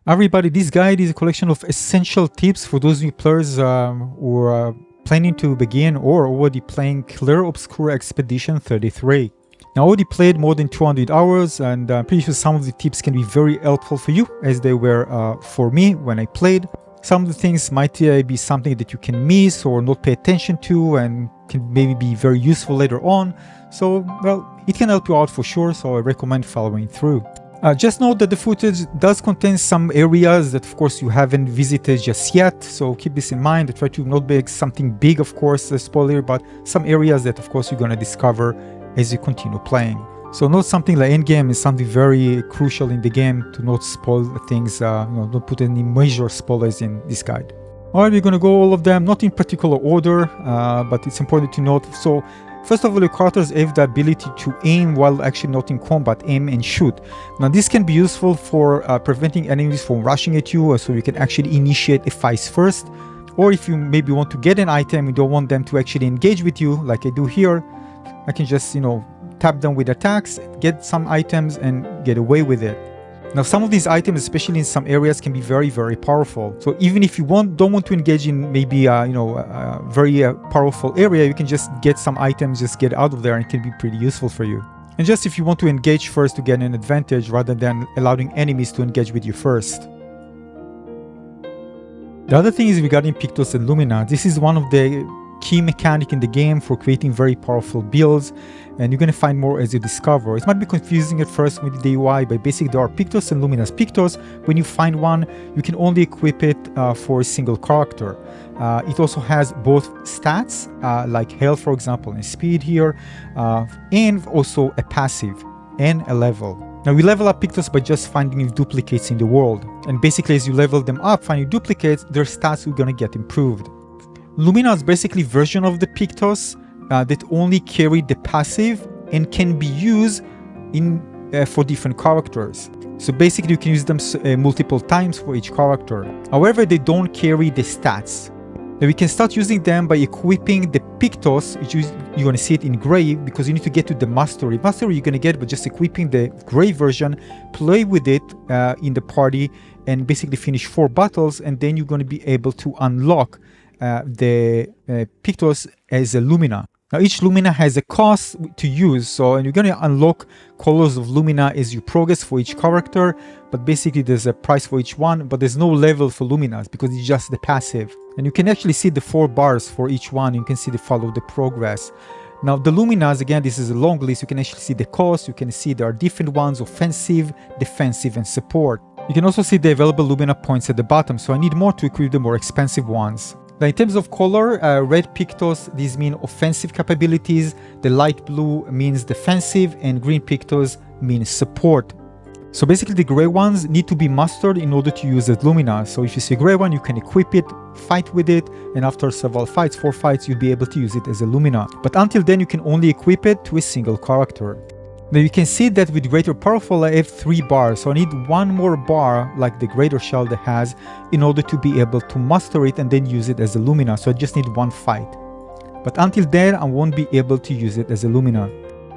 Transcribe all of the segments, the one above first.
Everybody, this guide is a collection of essential tips for those new players who are planning to begin or already playing Clair Obscur Expedition 33. Now, I already played more than 200 hours, and I'm pretty sure some of the tips can be very helpful for you, as they were for me when I played. Some of the things might be something that you can miss or not pay attention to and can maybe be very useful later on. So, well, it can help you out for sure, so I recommend following through. Just note that the footage does contain some areas that of course you haven't visited just yet, so keep this in mind. I try to not make something big, of course, a spoiler, but some areas that of course you're going to discover as you continue playing. So not something like endgame is something very crucial in the game to not spoil things, don't put any major spoilers in this guide. Alright, we're going to go all of them, not in particular order, but it's important to note. So first of all, your characters have the ability to aim while actually not in combat, aim and shoot. Now this can be useful for preventing enemies from rushing at you, so you can actually initiate a fight first. Or if you maybe want to get an item, you don't want them to actually engage with you, like I do here, I can just, tap them with attacks, get some items and get away with it. Now some of these items, especially in some areas, can be very, very powerful. So even if you don't want to engage in maybe a very powerful area, you can just get some items, just get out of there, and it can be pretty useful for you. And just if you want to engage first to get an advantage rather than allowing enemies to engage with you first. The other thing is regarding Pictos and Luminas. This is one of the key mechanic in the game for creating very powerful builds, and you're going to find more as you discover. It might be confusing at first with the UI, but basically there are Pictos and Luminas. Pictos, when you find one, you can only equip it for a single character. It also has both stats, like health for example, and speed here, and also a passive and a level. Now we level up Pictos by just finding new duplicates in the world, and basically as you level them up, finding duplicates, their stats are going to get improved. Lumina is basically a version of the Pictos that only carry the passive and can be used for different characters. So basically you can use them multiple times for each character. However, they don't carry the stats. Now we can start using them by equipping the Pictos, which you're going to see it in gray, because you need to get to the mastery. Mastery you're going to get by just equipping the gray version, play with it in the party, and basically finish 4 battles, and then you're going to be able to unlock the Pictos as a Lumina. Now each Lumina has a cost to use, and you're going to unlock colors of Lumina as you progress for each character, but basically there's a price for each one, but there's no level for Luminas because it's just the passive. And you can actually see the 4 bars for each one. You can see follow the progress. Now the Luminas, again, this is a long list. You can actually see the cost. You can see there are different ones: offensive, defensive, and support. You can also see the available Lumina points at the bottom, so I need more to equip the more expensive ones. Now in terms of color, red Pictos, these mean offensive capabilities, the light blue means defensive, and green Pictos means support. So basically the gray ones need to be mastered in order to use as Lumina. So if you see a gray one, you can equip it, fight with it, and after several fights, 4 fights, you'll be able to use it as a Lumina. But until then, you can only equip it to a single character. Now you can see that with Greater Powerful I have 3 bars, so I need 1 more bar like the Greater Shell has in order to be able to master it and then use it as a Lumina, so I just need 1 fight. But until then I won't be able to use it as a Lumina.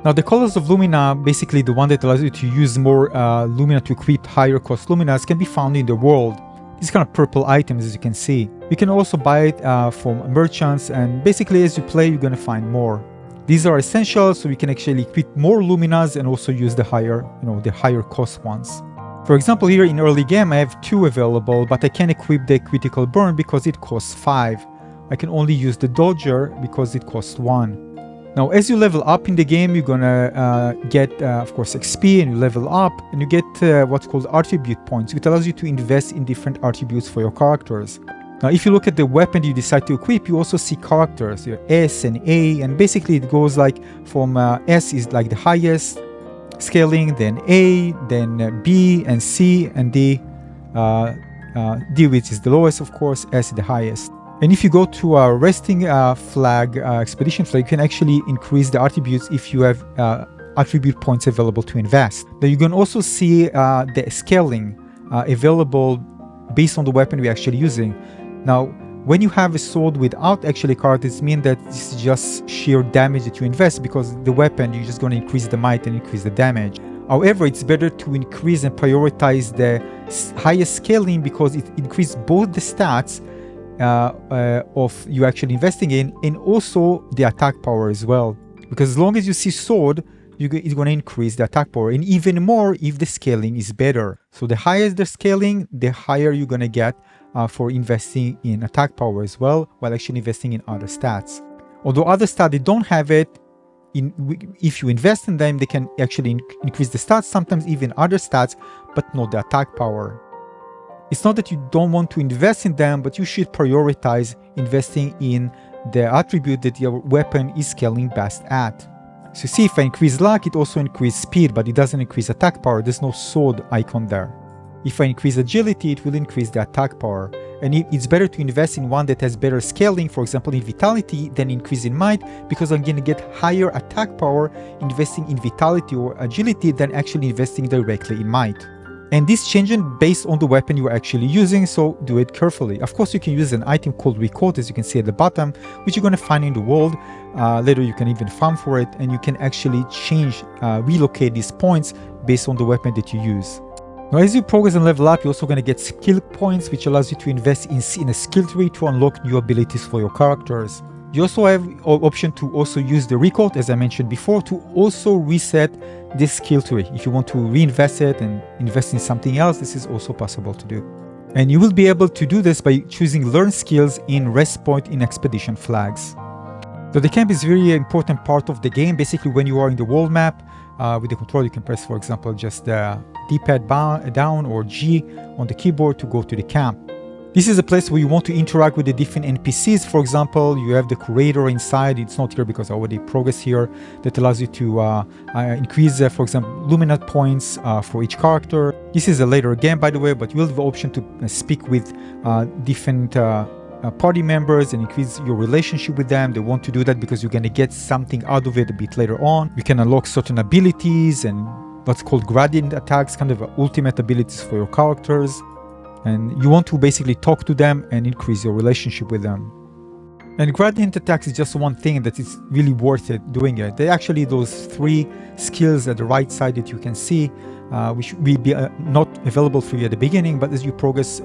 Now the colors of Lumina, basically the one that allows you to use more Lumina to equip higher cost Luminas, can be found in the world. These kind of purple items, as you can see. You can also buy it from merchants, and basically as you play you're gonna find more. These are essential, so we can actually equip more Luminas and also use the higher, the higher cost ones. For example, here in early game I have 2 available, but I can't equip the critical burn because it costs 5. I can only use the dodger because it costs 1. Now as you level up in the game, you're gonna get of course XP, and you level up and you get what's called attribute points, which allows you to invest in different attributes for your characters. Now if you look at the weapon you decide to equip, you also see characters, your S and A, and basically it goes like from S is like the highest scaling, then A, then B and C and D, D which is the lowest of course, S is the highest. And if you go to a resting flag, expedition flag, you can actually increase the attributes if you have attribute points available to invest. Then you can also see the scaling available based on the weapon we're actually using. Now, when you have a sword without actually cards, it means that this is just sheer damage that you invest, because the weapon, you're just going to increase the might and increase the damage. However, it's better to increase and prioritize the highest scaling because it increases both the stats of you actually investing in and also the attack power as well. Because as long as you see sword, it's going to increase the attack power, and even more if the scaling is better. So the higher the scaling, the higher you're going to get for investing in attack power as well, while actually investing in other stats. Although other stats, they don't have it, if you invest in them, they can actually increase the stats, sometimes even other stats, but not the attack power. It's not that you don't want to invest in them, but you should prioritize investing in the attribute that your weapon is scaling best at. So see, if I increase luck, it also increases speed, but it doesn't increase attack power. There's no sword icon there. If I increase agility, it will increase the attack power. And it's better to invest in one that has better scaling, for example in vitality, than increase in might, because I'm going to get higher attack power investing in vitality or agility than actually investing directly in might. And this changes based on the weapon you're actually using, so do it carefully. Of course, you can use an item called Record, as you can see at the bottom, which you're going to find in the world. Later you can even farm for it, and you can actually change, relocate these points based on the weapon that you use. Now, as you progress and level up, you're also going to get skill points, which allows you to invest in a skill tree to unlock new abilities for your characters. You also have an option to also use the record, as I mentioned before, to also reset this skill tree. If you want to reinvest it and invest in something else, this is also possible to do. And you will be able to do this by choosing learn skills in rest point in expedition flags. So the camp is a very important part of the game. Basically, when you are in the world map, with the controller, you can press, for example, just the D-pad down or G on the keyboard to go to the camp. This is a place where you want to interact with the different NPCs. For example, you have the curator inside. It's not here because I already progressed here. That allows you to increase, for example, Lumina points for each character. This is a later game, by the way, but you will have the option to speak with different party members and increase your relationship with them. They want to do that because you're going to get something out of it a bit later on. You can unlock certain abilities and what's called gradient attacks, kind of ultimate abilities for your characters. And you want to basically talk to them and increase your relationship with them. And gradient attacks is just one thing that is really worth it doing it. They're actually those 3 skills at the right side that you can see, which will be not available for you at the beginning, but as you progress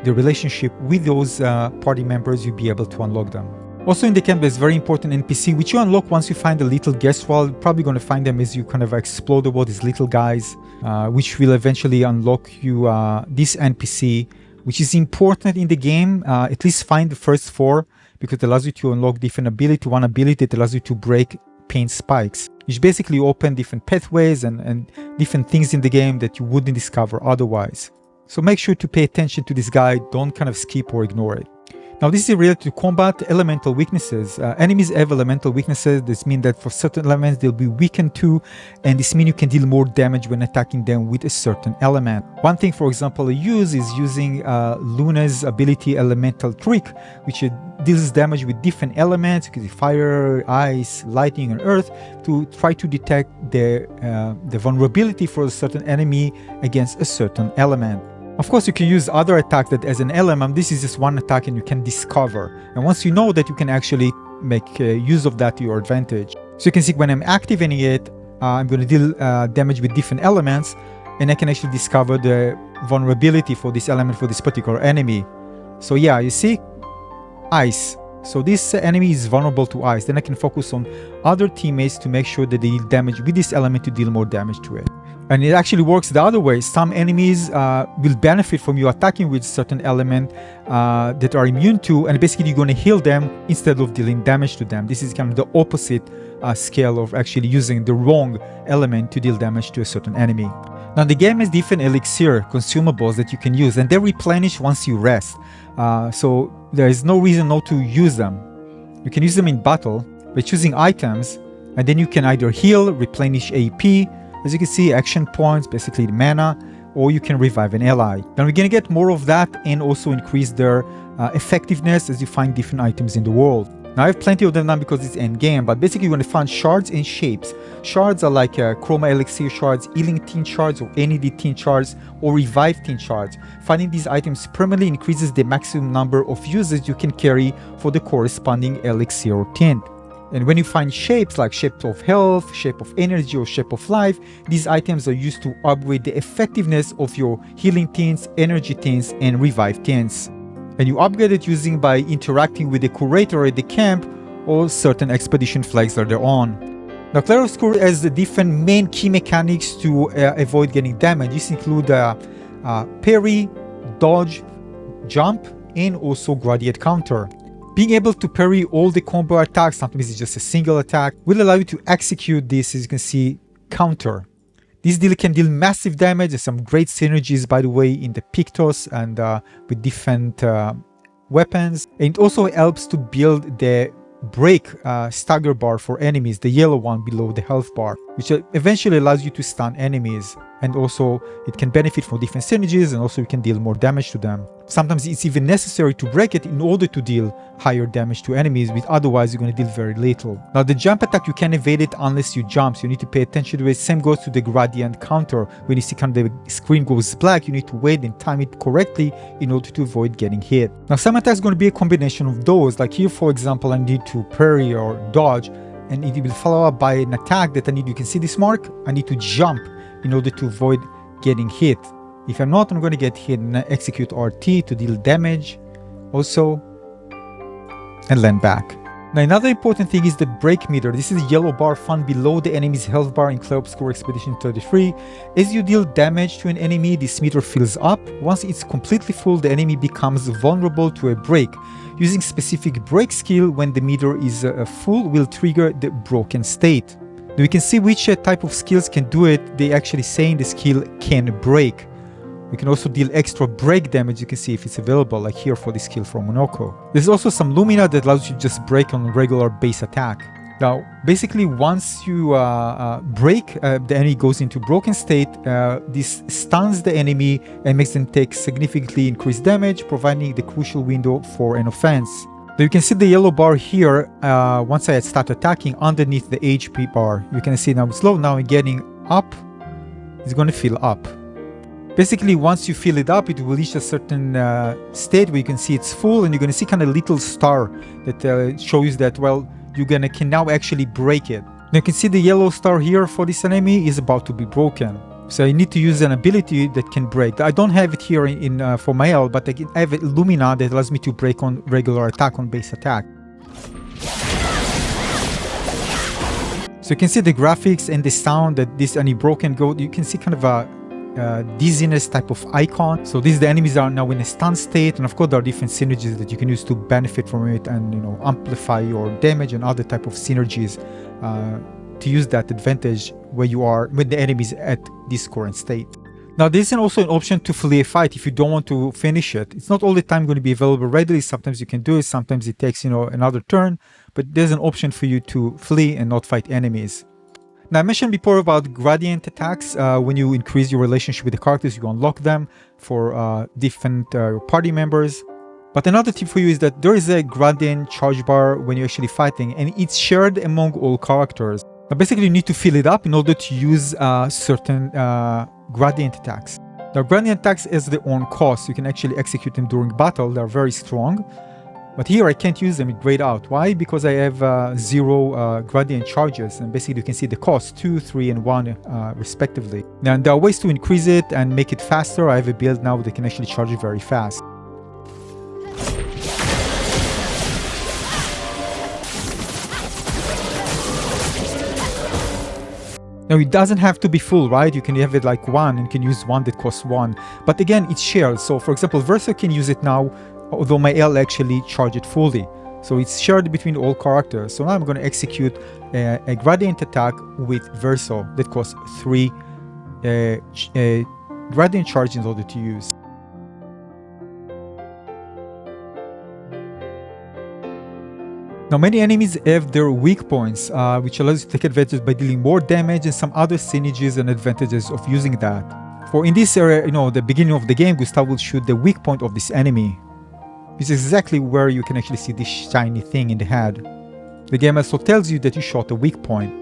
the relationship with those party members, you'll be able to unlock them. Also in the camp, there's very important NPC, which you unlock once you find the little guest wall. You're probably going to find them as you kind of explore the world, these little guys, which will eventually unlock you this NPC, which is important in the game. At least find the first 4, because it allows you to unlock different ability. One ability that allows you to break pain spikes, which basically open different pathways and different things in the game that you wouldn't discover otherwise. So make sure to pay attention to this guide. Don't kind of skip or ignore it. Now, this is related to combat elemental weaknesses. Enemies have elemental weaknesses. This means that for certain elements, they'll be weakened too. And this means you can deal more damage when attacking them with a certain element. One thing, for example, I use is using Luna's ability Elemental Trick, which deals damage with different elements, fire, ice, lightning, and earth, to try to detect the vulnerability for a certain enemy against a certain element. Of course, you can use other attacks that as an element. This is just one attack and you can discover. And once you know that, you can actually make use of that to your advantage. So you can see when I'm activating it, I'm going to deal damage with different elements, and I can actually discover the vulnerability for this element for this particular enemy. So yeah, you see, ice. So this enemy is vulnerable to ice. Then I can focus on other teammates to make sure that they deal damage with this element to deal more damage to it. And it actually works the other way. Some enemies will benefit from you attacking with certain element that are immune to, and basically you're going to heal them instead of dealing damage to them. This is kind of the opposite scale of actually using the wrong element to deal damage to a certain enemy. Now the game has different elixir consumables that you can use, and they replenish once you rest. So there is no reason not to use them. You can use them in battle by choosing items, and then you can either heal, replenish AP, as you can see, action points, basically the mana, or you can revive an ally. Then we're going to get more of that and also increase their effectiveness as you find different items in the world. Now I have plenty of them now because it's end game, but basically you're going to find shards and shapes. Shards are like Chroma Elixir shards, healing tin shards, or NED tin shards, or revive tin shards. Finding these items permanently increases the maximum number of uses you can carry for the corresponding elixir or tin. And when you find shapes like shape of health, shape of energy, or shape of life, these items are used to upgrade the effectiveness of your healing tints, energy tints, and revive tints. And you upgrade it using by interacting with the curator at the camp or certain expedition flags that they're on. Now, Clair Obscur has the different main key mechanics to avoid getting damaged. These include parry, dodge, jump, and also gradient counter. Being able to parry all the combo attacks, sometimes it's just a single attack, will allow you to execute this, as you can see, counter. This deal can deal massive damage and some great synergies, by the way, in the Pictos and with different weapons. And it also helps to build the break stagger bar for enemies, the yellow one below the health bar, which eventually allows you to stun enemies. And also it can benefit from different synergies, and also you can deal more damage to them. Sometimes it's even necessary to break it in order to deal higher damage to enemies, but otherwise you're going to deal very little. Now the jump attack, you can't evade it unless you jump, so you need to pay attention to it. Same goes to the gradient counter. When you see kind of the screen goes black, you need to wait and time it correctly in order to avoid getting hit. Now some attacks are going to be a combination of those, like here for example I need to parry or dodge, and it will follow up by an attack that I need, you can see this mark, I need to jump in order to avoid getting hit. If I'm not, I'm going to get hit and execute RT to deal damage also and land back. Now another important thing is the break meter. This is the yellow bar found below the enemy's health bar in Clair Obscur Expedition 33. As you deal damage to an enemy, this meter fills up. Once it's completely full, the enemy becomes vulnerable to a break. Using specific break skill when the meter is full will trigger the broken state. Now we can see which type of skills can do it. They actually say in the skill can break. We can also deal extra break damage, you can see if it's available, like here for the skill from Monoko. There's also some Lumina that allows you to just break on regular base attack. Now, basically once you break, the enemy goes into broken state. This stuns the enemy and makes them take significantly increased damage, providing the crucial window for an offense. Now you can see the yellow bar here, once I start attacking underneath the HP bar. You can see now it's low, now I'm getting up, it's going to fill up. Basically, once you fill it up, it will reach a certain state where you can see it's full, and you're going to see kind of a little star that shows that, well, you can now actually break it. Now you can see the yellow star here for this enemy is about to be broken. So you need to use an ability that can break. I don't have it here for my L, but I have a Lumina that allows me to break on regular attack, on base attack. So you can see the graphics and the sound that this enemy broken go. You can see kind of a dizziness type of icon. So these the enemies are now in a stun state, and of course there are different synergies that you can use to benefit from it and amplify your damage and other type of synergies to use that advantage where you are when the enemy is at this current state. Now there's also an option to flee a fight if you don't want to finish it. It's not all the time going to be available readily. Sometimes you can do it, sometimes it takes another turn, but there's an option for you to flee and not fight enemies. Now I mentioned before about gradient attacks. When you increase your relationship with the characters, you unlock them for different party members. But another tip for you is that there is a gradient charge bar when you're actually fighting, and it's shared among all characters. Now basically you need to fill it up in order to use certain gradient attacks. Now gradient attacks has their own cost. You can actually execute them during battle. They're very strong. But here I can't use them grayed out. Why? Because I have 0 gradient charges, and basically you can see the cost 2, 3, and 1 respectively. Now there are ways to increase it and make it faster. I have a build now that can actually charge it very fast. Now it doesn't have to be full, right? You can have it like 1 and you can use 1 that costs 1. But again, it's shared. So for example, Verso can use it now, although my L actually charge it fully. So it's shared between all characters. So now I'm going to execute a gradient attack with Verso that costs 3 gradient charge in order to use. Now many enemies have their weak points, which allows you to take advantage by dealing more damage and some other synergies and advantages of using that. For in this area, the beginning of the game, Gustav will shoot the weak point of this enemy, which is exactly where you can actually see this shiny thing in the head. The game also tells you that you shot a weak point.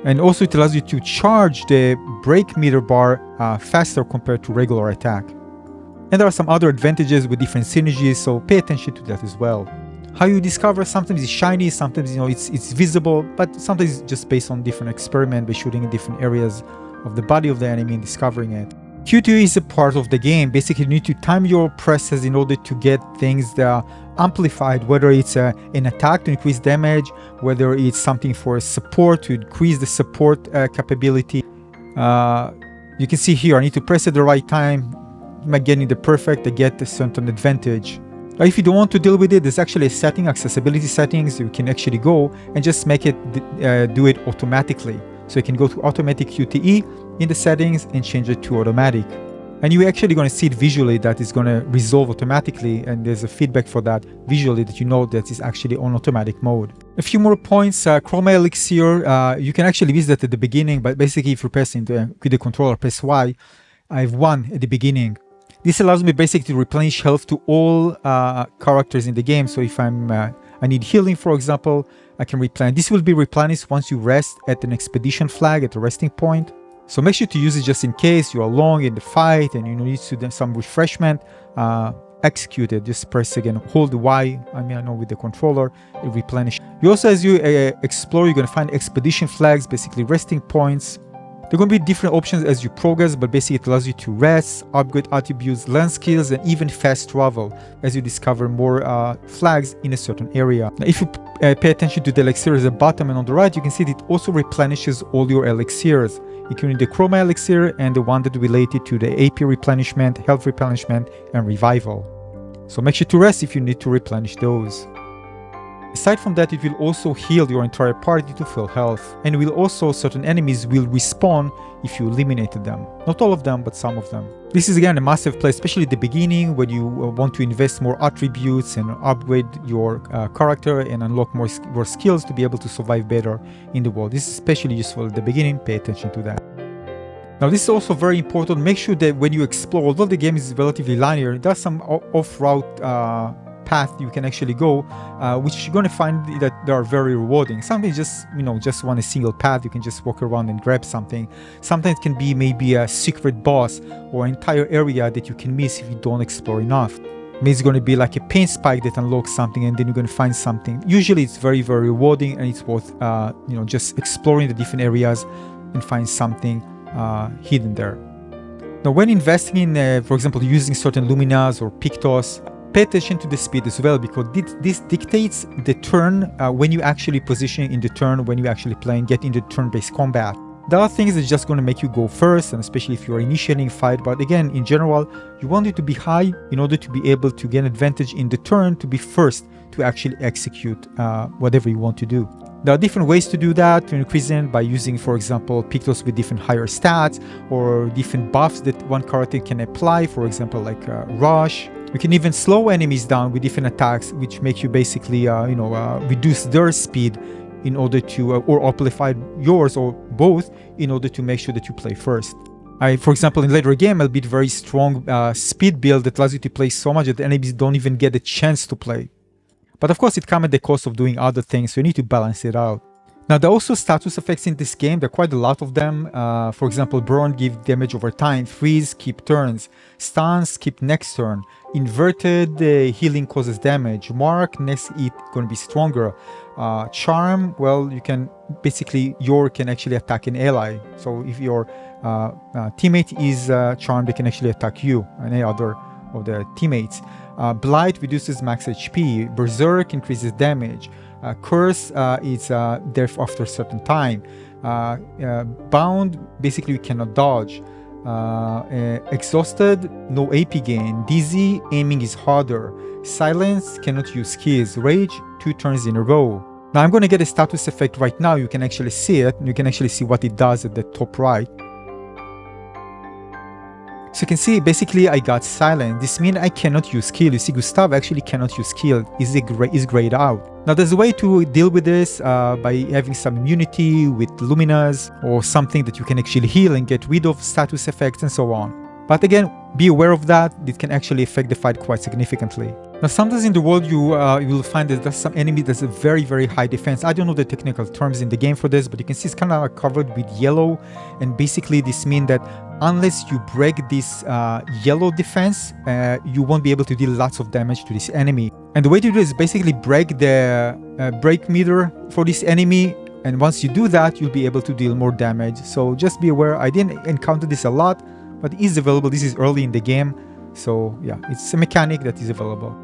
And also it allows you to charge the break meter bar faster compared to regular attack. And there are some other advantages with different synergies, so pay attention to that as well. How you discover, sometimes it's shiny, sometimes it's visible, but sometimes it's just based on different experiment by shooting in different areas of the body of the enemy and discovering it. QTE is a part of the game. Basically, you need to time your presses in order to get things that are amplified, whether it's an attack to increase damage, whether it's something for support to increase the support capability. You can see here, I need to press at the right time. Am I getting the perfect? I get a certain advantage. Now, if you don't want to deal with it, there's actually a setting, accessibility settings. You can actually go and just make it do it automatically. So you can go to automatic QTE in the settings and change it to automatic. And you're actually going to see it visually that it's going to resolve automatically, and there's a feedback for that visually that you know that it's actually on automatic mode. A few more points. Chroma Elixir, you can actually use that at the beginning, but basically if you press with the controller, press Y, I have 1 at the beginning. This allows me basically to replenish health to all characters in the game. So if I need healing, for example, I can replenish. This will be replenished once you rest at an expedition flag at a resting point. So make sure to use it just in case you are long in the fight and you need to do some refreshment. Execute it. Just press again, hold Y. I know with the controller, it replenish. You also, as you explore, you're going to find expedition flags, basically resting points. There are going to be different options as you progress, but basically it allows you to rest, upgrade attributes, learn skills, and even fast travel as you discover more flags in a certain area. Now, if you pay attention to the elixirs at the bottom and on the right, you can see that it also replenishes all your elixirs, including the Chroma elixir and the one that related to the AP replenishment, health replenishment, and revival. So make sure to rest if you need to replenish those. Aside from that, it will also heal your entire party to full health, and will also, certain enemies will respawn if you eliminated them. Not all of them, but some of them. This is again a massive play, especially at the beginning when you want to invest more attributes and upgrade your character and unlock more skills to be able to survive better in the world. This is especially useful at the beginning. Pay attention to that. Now, this is also very important. Make sure that when you explore, although the game is relatively linear, there's some off-route path you can actually go, which you're going to find that they are very rewarding. Sometimes just want a single path, you can just walk around and grab something. Sometimes it can be maybe a secret boss or an entire area that you can miss if you don't explore enough. Maybe it's going to be like a paint spike that unlocks something, and then you're going to find something. Usually it's very, very rewarding, and it's worth just exploring the different areas and find something hidden there. Now, when investing in, for example, using certain Luminas or Pictos, pay attention to the speed as well, because this dictates the turn when you actually position in the turn, when you actually play and get into turn-based combat. There are things that's just going to make you go first, and especially if you're initiating a fight, but again, in general, you want it to be high in order to be able to gain advantage in the turn, to be first to actually execute whatever you want to do. There are different ways to do that, to increase it by using, for example, Pictos with different higher stats or different buffs that one character can apply, for example, like Rush. You can even slow enemies down with different attacks, which make you basically, reduce their speed in order to, or amplify yours or both in order to make sure that you play first. For example, in later game, I'll build very strong speed build that allows you to play so much that the enemies don't even get a chance to play. But of course, it comes at the cost of doing other things, so you need to balance it out. Now, there are also status effects in this game. There are quite a lot of them. For example, Burn gives damage over time, Freeze keep turns, Stuns keep next turn, Inverted healing causes damage, Mark next hit going to be stronger, Charm, well, you can basically, can actually attack an ally. So if your teammate is charmed, they can actually attack you and any other of the teammates. Blight reduces max HP, Berserk increases damage, Curse is death after a certain time, Bound, basically you cannot dodge, Exhausted, no AP gain, Dizzy, aiming is harder, Silence, cannot use keys, Rage, 2 turns in a row. Now I'm going to get a status effect right now. You can actually see it, you can actually see what it does at the top right. So you can see, basically, I got silent. This means I cannot use skill. You see, Gustav actually cannot use skill. Is grayed out. Now, there's a way to deal with this by having some immunity with Luminas or something that you can actually heal and get rid of status effects and so on. But again, be aware of that. It can actually affect the fight quite significantly. Now, sometimes in the world you will find that there's some enemy that's a very, very high defense. I don't know the technical terms in the game for this, but you can see it's kind of covered with yellow. And basically this means that unless you break this yellow defense, you won't be able to deal lots of damage to this enemy. And the way to do it is basically break the break meter for this enemy, and once you do that, you'll be able to deal more damage. So just be aware, I didn't encounter this a lot, but it is available. This is early in the game, so yeah, it's a mechanic that is available.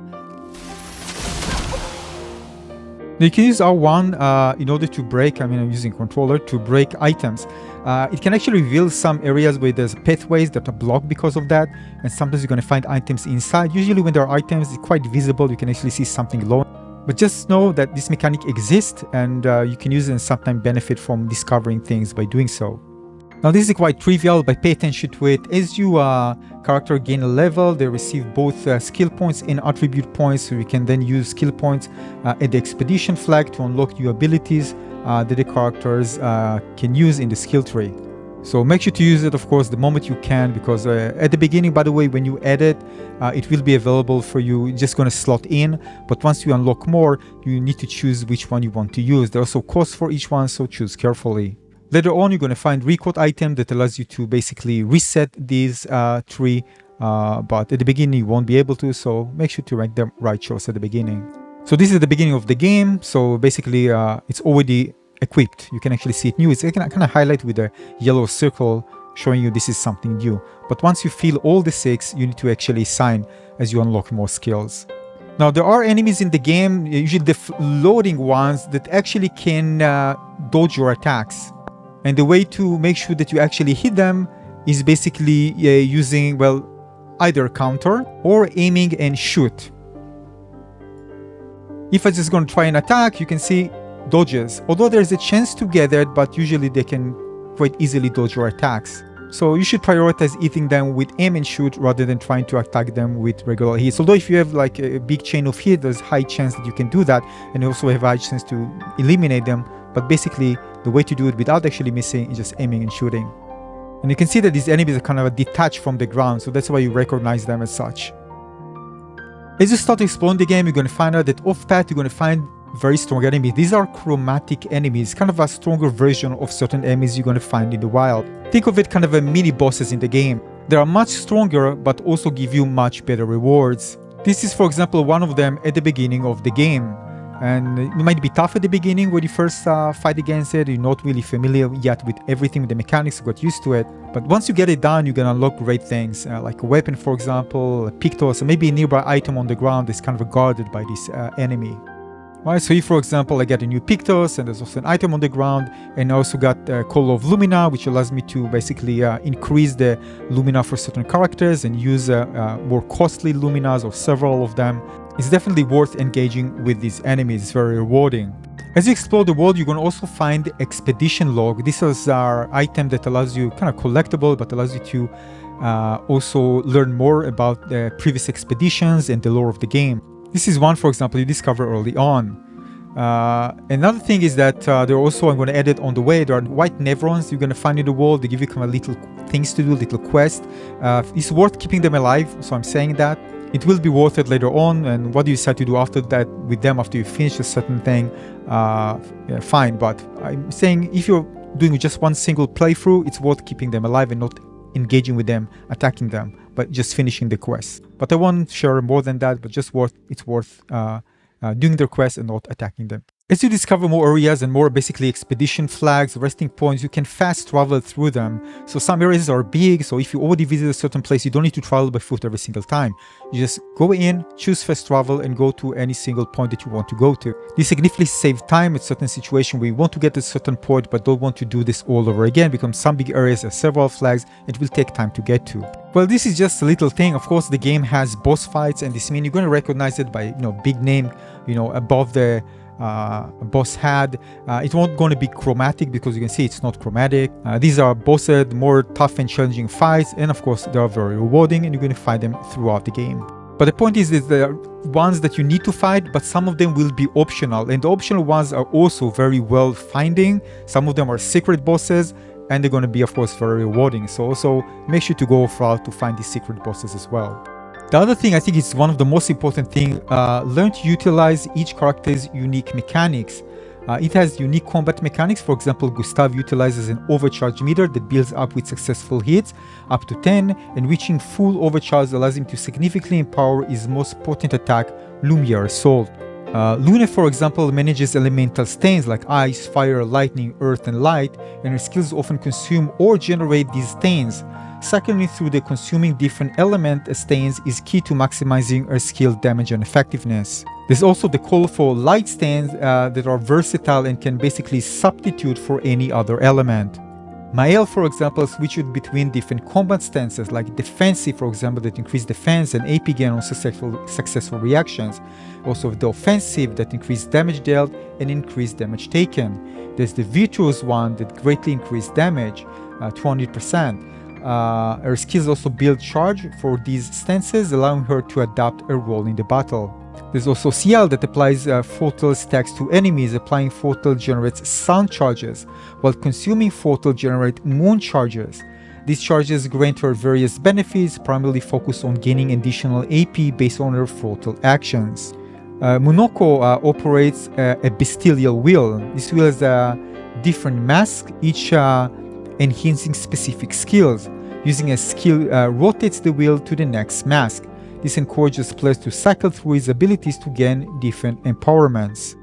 Now you can use R1 in order to break, I'm using controller to break items. It can actually reveal some areas where there's pathways that are blocked because of that, and sometimes you're going to find items inside. Usually when there are items, it's quite visible, you can actually see something glowing. But just know that this mechanic exists, and you can use it and sometimes benefit from discovering things by doing so. Now this is quite trivial, but pay attention to it. As you character gain a level, they receive both skill points and attribute points, so you can then use skill points at the expedition flag to unlock new abilities that the characters can use in the skill tree. So make sure to use it, of course, the moment you can, because at the beginning, by the way, when you add it, it will be available for you. It's just going to slot in, but once you unlock more, you need to choose which one you want to use. There are also costs for each one, so choose carefully. Later on, you're going to find record item that allows you to basically reset this tree, but at the beginning you won't be able to, so make sure to rank the right choice at the beginning. So this is the beginning of the game, so basically it's already equipped. You can actually see it new. It's kind of highlight with a yellow circle showing you this is something new. But once you fill all the 6, you need to actually sign as you unlock more skills. Now there are enemies in the game, usually the floating ones, that actually can dodge your attacks. And the way to make sure that you actually hit them is basically using, well, either counter or aiming and shoot. If I'm just going to try an attack, you can see dodges. Although there's a chance to get it, but usually they can quite easily dodge your attacks. So you should prioritize hitting them with aim and shoot rather than trying to attack them with regular hits. Although if you have like a big chain of hits, there's high chance that you can do that, and you also have high chance to eliminate them. But basically, the way to do it without actually missing is just aiming and shooting. And you can see that these enemies are kind of detached from the ground, so that's why you recognize them as such. As you start exploring the game, you're going to find out that off-path you're going to find very strong enemies. These are chromatic enemies, kind of a stronger version of certain enemies you're going to find in the wild. Think of it kind of a mini bosses in the game. They are much stronger, but also give you much better rewards. This is, for example, one of them at the beginning of the game. And it might be tough at the beginning when you first fight against it. You're not really familiar yet with everything, with the mechanics, you got used to it. But once you get it done, you're gonna unlock great things, like a weapon, for example, a Pictos, or maybe a nearby item on the ground is kind of guarded by this enemy. Right, so here, for example, I get a new Pictos, and there's also an item on the ground, and I also got Clair of Lumina, which allows me to basically increase the Lumina for certain characters and use more costly Luminas or several of them. It's definitely worth engaging with these enemies, it's very rewarding. As you explore the world, you're going to also find the expedition log. This is our item that allows you, kind of collectible, but allows you to also learn more about the previous expeditions and the lore of the game. This is one, for example, you discover early on. Another thing is that there are also, I'm going to add it on the way, there are white Nevrons you're going to find in the world. They give you kind of little things to do, little quests. It's worth keeping them alive, so I'm saying that. It will be worth it later on, and what do you decide to do after that with them after you finish a certain thing, yeah, fine. But I'm saying if you're doing just one single playthrough, it's worth keeping them alive and not engaging with them, attacking them, but just finishing the quest. But I won't share more than that, but just it's worth doing the quest and not attacking them. As you discover more areas and more basically expedition flags, resting points, you can fast travel through them. So some areas are big, so if you already visit a certain place, you don't need to travel by foot every single time. You just go in, choose fast travel, and go to any single point that you want to go to. This significantly saves time in certain situations where you want to get to a certain point but don't want to do this all over again, because some big areas have several flags and it will take time to get to. Well, this is just a little thing. Of course, the game has boss fights, and this means you're going to recognize it by, big name, above the boss head. It won't going to be chromatic because you can see it's not chromatic. These are bosses, more tough and challenging fights, and of course they are very rewarding, and you're going to find them throughout the game. But the point is that there are ones that you need to fight, but some of them will be optional, and the optional ones are also very well finding. Some of them are secret bosses, and they're going to be, of course, very rewarding. So also make sure to go far to find these secret bosses as well. The other thing I think is one of the most important things, learn to utilize each character's unique mechanics. It has unique combat mechanics. For example, Gustav utilizes an overcharge meter that builds up with successful hits, up to 10, and reaching full overcharge allows him to significantly empower his most potent attack, Lumiere Assault. Luna, for example, manages elemental stains like ice, fire, lightning, earth, and light, and her skills often consume or generate these stains. Cycling through the consuming different element stains is key to maximizing her skill damage and effectiveness. There's also the colorful light stains that are versatile and can basically substitute for any other element. Mael, for example, switches between different combat stances like defensive, for example, that increase defense and AP gain on successful reactions. Also the offensive that increase damage dealt and increase damage taken. There's the virtuous one that greatly increase damage, 200%. Her skills also build charge for these stances, allowing her to adapt her role in the battle. There's also Ciel that applies Photal stacks to enemies. Applying Photal generates sun charges, while consuming Photal generate moon charges. These charges grant her various benefits, primarily focused on gaining additional AP based on her Photal actions. Munoko operates a bestial wheel. This wheel has a different mask, each enhancing specific skills. Using a skill rotates the wheel to the next mask. This encourages players to cycle through his abilities to gain different empowerments.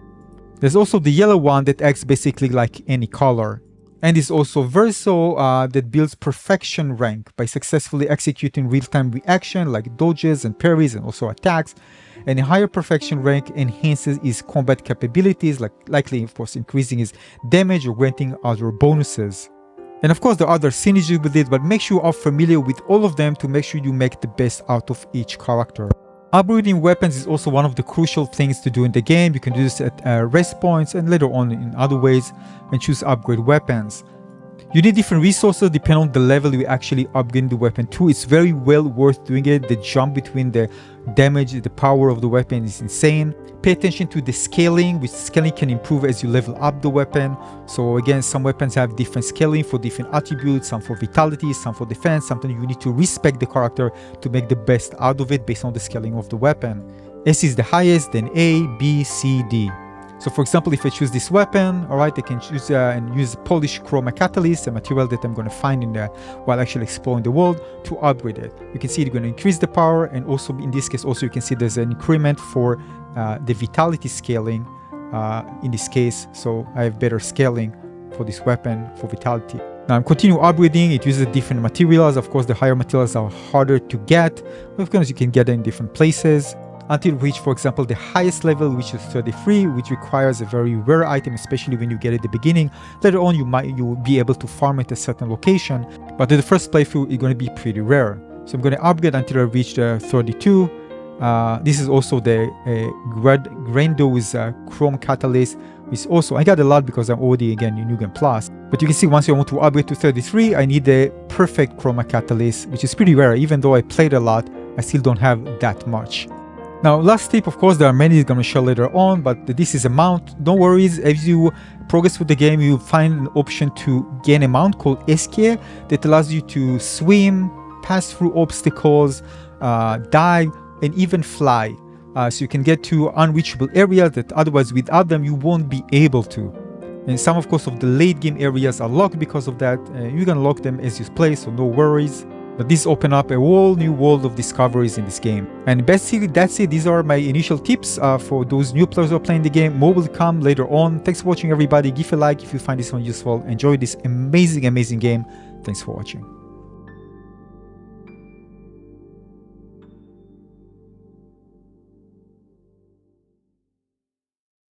There's also the yellow one that acts basically like any color. And is also Verso that builds perfection rank by successfully executing real-time reaction like dodges and parries and also attacks. And a higher perfection rank enhances his combat capabilities, likely of course increasing his damage or granting other bonuses. And of course there are other synergies with it, but make sure you are familiar with all of them to make sure you make the best out of each character. Upgrading weapons is also one of the crucial things to do in the game. You can do this at rest points and later on in other ways and choose upgrade weapons. You need different resources depending on the level you actually upgrade the weapon to. It's very well worth doing it. The jump between the damage, the power of the weapon is insane. Pay attention to the scaling, which scaling can improve as you level up the weapon. So again, some weapons have different scaling for different attributes, some for vitality, some for defense. Sometimes you need to respect the character to make the best out of it based on the scaling of the weapon. S is the highest, then A, B, C, D. So for example, if I choose this weapon, alright, I can choose and use Polish Chroma Catalyst, a material that I'm going to find in the while actually exploring the world, to upgrade it. You can see it's going to increase the power, and also in this case also you can see there's an increment for the vitality scaling in this case, so I have better scaling for this weapon for vitality. Now I'm continuing upgrading. It uses different materials. Of course the higher materials are harder to get, but of course you can get them in different places, until reach, for example, the highest level, which is 33, which requires a very rare item, especially when you get it at the beginning. Later on, you will be able to farm it at a certain location, but in the first playthrough, it's going to be pretty rare. So I'm going to upgrade until I reach the 32. This is also the Grando's Chrome Catalyst, which also, I got a lot because I'm already, again, in New Game Plus. But you can see once you want to upgrade to 33, I need the perfect Chroma Catalyst, which is pretty rare. Even though I played a lot, I still don't have that much. Now, last tip, of course, there are many I'm going to show later on, but this is a mount. Don't worry, as you progress with the game, you find an option to gain a mount called Escape that allows you to swim, pass through obstacles, dive, and even fly. So you can get to unreachable areas that otherwise without them you won't be able to. And some, of course, of the late game areas are locked because of that. You can lock them as you play, so no worries. But this open up a whole new world of discoveries in this game. And basically that's it. These are my initial tips for those new players who are playing the game. More will come later on. Thanks for watching, everybody. Give a like if you find this one useful. Enjoy this amazing game. Thanks for watching.